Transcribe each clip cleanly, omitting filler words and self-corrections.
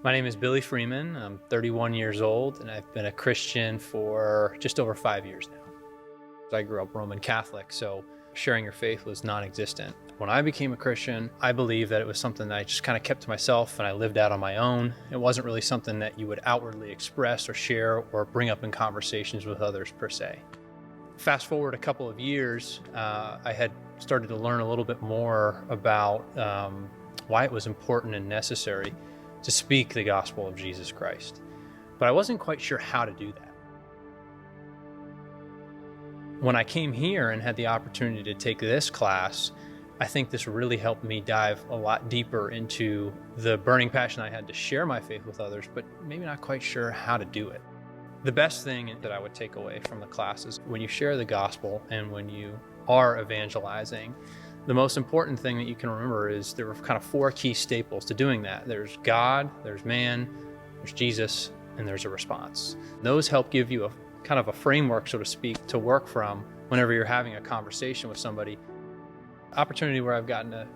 My name is Billy Freeman. I'm 31 years old, and I've been a Christian for just over 5 years now. I grew up Roman Catholic, so sharing your faith was non-existent. When I became a Christian, I believe that it was something that I just kind of kept to myself and I lived out on my own. It wasn't really something that you would outwardly express or share or bring up in conversations with others per se. Fast forward a couple of years, I had started to learn a little bit more about why it was important and necessary to speak the gospel of Jesus Christ. But I wasn't quite sure how to do that. When I came here and had the opportunity to take this class, I think this really helped me dive a lot deeper into the burning passion I had to share my faith with others, but maybe not quite sure how to do it. The best thing that I would take away from the class is when you share the gospel and when you are evangelizing, the most important thing that you can remember is there are kind of four key staples to doing that. There's God, there's man, there's Jesus, and there's a response. Those help give you a kind of a framework, so to speak, to work from whenever you're having a conversation with somebody. Opportunity where I've gotten to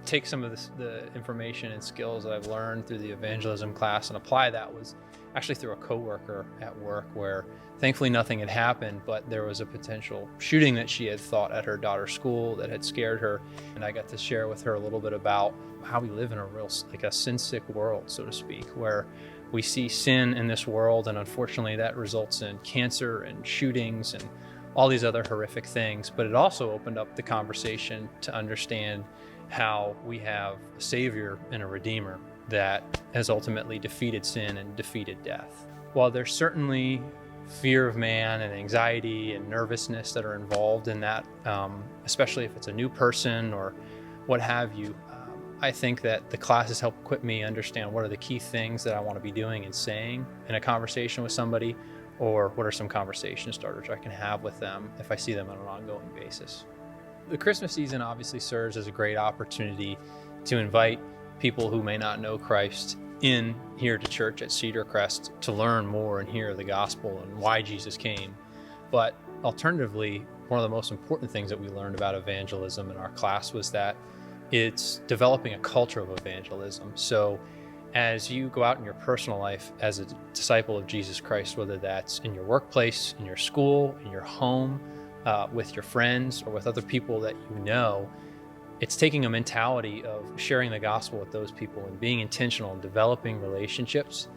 take some of the information and skills that I've learned through the evangelism class and apply that was actually through a coworker at work where thankfully nothing had happened, but there was a potential shooting that she had thought at her daughter's school that had scared her. And I got to share with her a little bit about how we live in a real, like a sin-sick world, so to speak, where we see sin in this world. And unfortunately that results in cancer and shootings and all these other horrific things. But it also opened up the conversation to understand how we have a Savior and a Redeemer that has ultimately defeated sin and defeated death. While there's certainly fear of man and anxiety and nervousness that are involved in that, especially if it's a new person or what have you, I think that the classes help equip me understand what are the key things that I want to be doing and saying in a conversation with somebody, or what are some conversation starters I can have with them if I see them on an ongoing basis. The Christmas season obviously serves as a great opportunity to invite people who may not know Christ in here to church at Cedar Crest to learn more and hear the gospel and why Jesus came. But alternatively, one of the most important things that we learned about evangelism in our class was that it's developing a culture of evangelism. So as you go out in your personal life as a disciple of Jesus Christ, whether that's in your workplace, in your school, in your home, with your friends, or with other people that you know, it's taking a mentality of sharing the gospel with those people and being intentional in developing relationships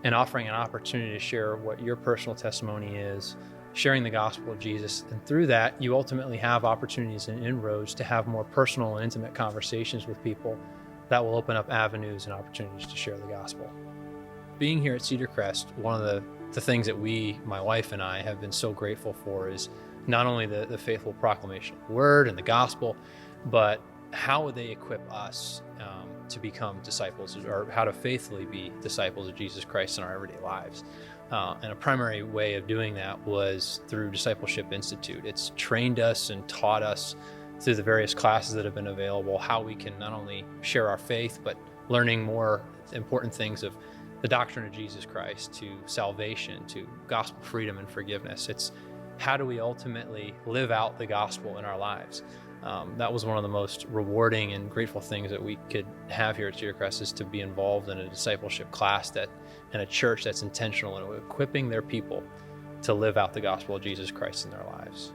and offering an opportunity to share what your personal testimony is, sharing the gospel of Jesus. And through that, you ultimately have opportunities and inroads to have more personal and intimate conversations with people that will open up avenues and opportunities to share the gospel. Being here at Cedar Crest, one of the things that my wife and I, have been so grateful for is not only the faithful proclamation of the word and the gospel, but how would they equip us to become disciples, or how to faithfully be disciples of Jesus Christ in our everyday lives. And a primary way of doing that was through Discipleship Institute. It's trained us and taught us through the various classes that have been available how we can not only share our faith, but learning more important things of the doctrine of Jesus Christ, to salvation, to gospel freedom and forgiveness. It's how do we ultimately live out the gospel in our lives? That was one of the most rewarding and grateful things that we could have here at Cedar Crest, is to be involved in a discipleship class and a church that's intentional in equipping their people to live out the gospel of Jesus Christ in their lives.